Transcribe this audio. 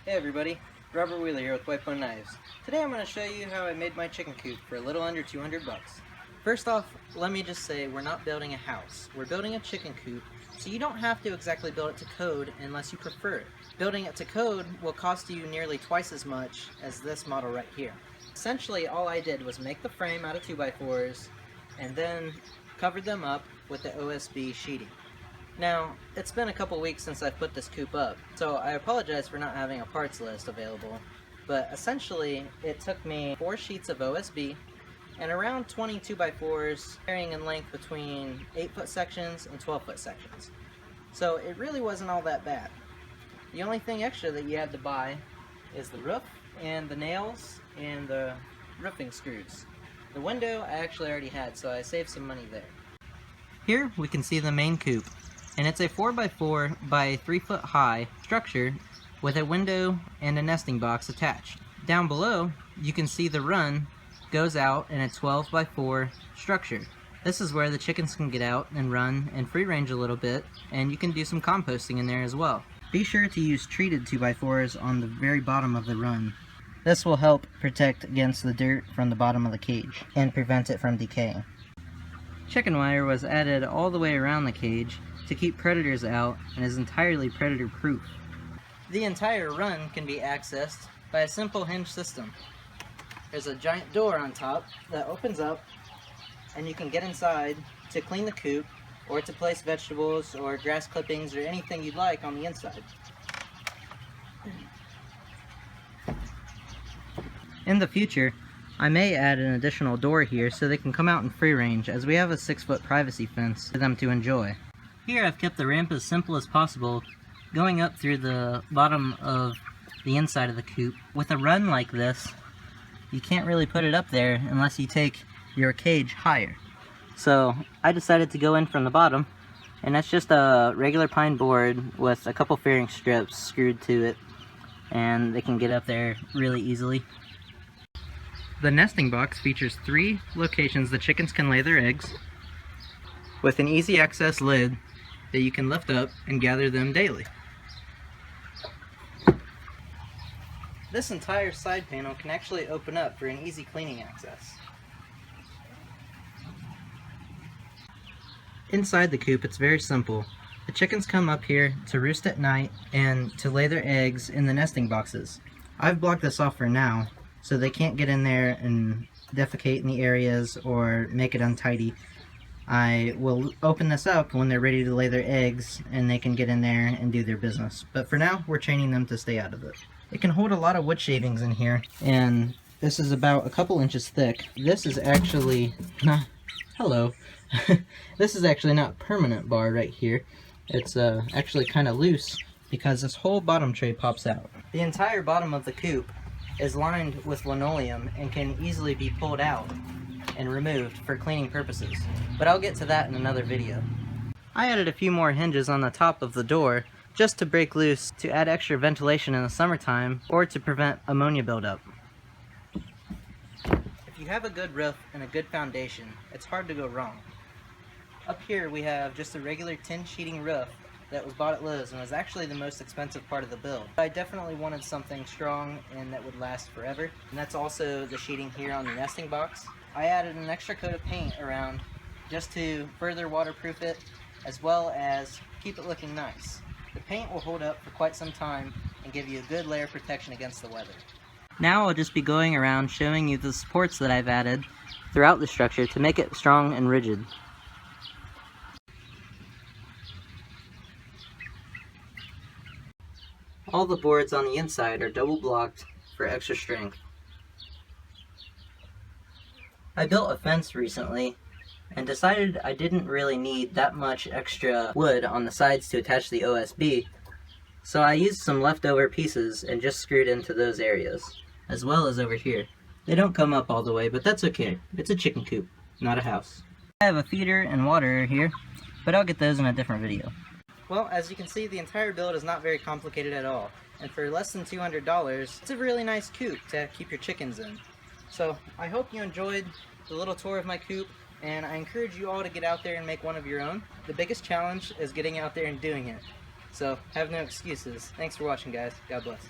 Hey everybody, Robert Wheeler here with White Bone Knives. Today I'm going to show you how I made my chicken coop for a little under 200 bucks. First off, let me just say we're not building a house. We're building a chicken coop, so you don't have to exactly build it to code unless you prefer it. Building it to code will cost you nearly twice as much as this model right here. Essentially all I did was make the frame out of 2x4s and then covered them up with the OSB sheeting. Now, it's been a couple weeks since I've put this coop up, so I apologize for not having a parts list available, but essentially it took me 4 sheets of OSB and around 20 2x4s varying in length between 8-foot sections and 12-foot sections. So it really wasn't all that bad. The only thing extra that you had to buy is the roof and the nails and the roofing screws. The window I actually already had, so I saved some money there. Here we can see the main coop. And it's a 4x4 by 3 foot high structure with a window and a nesting box attached. Down below, you can see the run goes out in a 12x4 structure. This is where the chickens can get out and run and free range a little bit, and you can do some composting in there as well. Be sure to use treated 2x4s on the very bottom of the run. This will help protect against the dirt from the bottom of the cage and prevent it from decaying. Chicken wire was added all the way around the cage to keep predators out and is entirely predator proof. The entire run can be accessed by a simple hinge system. There's a giant door on top that opens up and you can get inside to clean the coop or to place vegetables or grass clippings or anything you'd like on the inside. In the future, I may add an additional door here so they can come out in free range, as we have a 6-foot privacy fence for them to enjoy. Here I've kept the ramp as simple as possible, going up through the bottom of the inside of the coop. With a run like this, you can't really put it up there unless you take your cage higher. So I decided to go in from the bottom, and that's just a regular pine board with a couple fairing strips screwed to it, and they can get up there really easily. The nesting box features 3 locations the chickens can lay their eggs, with an easy access lid that you can lift up and gather them daily. This entire side panel can actually open up for an easy cleaning access. Inside the coop, it's very simple. The chickens come up here to roost at night and to lay their eggs in the nesting boxes. I've blocked this off for now, so they can't get in there and defecate in the areas or make it untidy. I will open this up when they're ready to lay their eggs and they can get in there and do their business. But for now, we're training them to stay out of it. It can hold a lot of wood shavings in here, and this is about a couple inches thick. This is actually not... Hello. This is actually not permanent bar right here. It's actually kind of loose because this whole bottom tray pops out. The entire bottom of the coop is lined with linoleum and can easily be pulled out and removed for cleaning purposes, but I'll get to that in another video. I added a few more hinges on the top of the door just to break loose to add extra ventilation in the summertime or to prevent ammonia buildup. If you have a good roof and a good foundation, it's hard to go wrong. Up here we have just a regular tin sheeting roof that was bought at Lowe's and was actually the most expensive part of the build. I definitely wanted something strong and that would last forever, and that's also the sheeting here on the nesting box. I added an extra coat of paint around just to further waterproof it, as well as keep it looking nice. The paint will hold up for quite some time and give you a good layer of protection against the weather. Now I'll just be going around showing you the supports that I've added throughout the structure to make it strong and rigid. All the boards on the inside are double blocked for extra strength. I built a fence recently and decided I didn't really need that much extra wood on the sides to attach the OSB, so I used some leftover pieces and just screwed into those areas, as well as over here. They don't come up all the way, but that's okay. It's a chicken coop, not a house. I have a feeder and water here, but I'll get those in a different video. Well, as you can see, the entire build is not very complicated at all, and for less than $200, it's a really nice coop to keep your chickens in. So, I hope you enjoyed the little tour of my coop, and I encourage you all to get out there and make one of your own. The biggest challenge is getting out there and doing it. So, have no excuses. Thanks for watching, guys. God bless.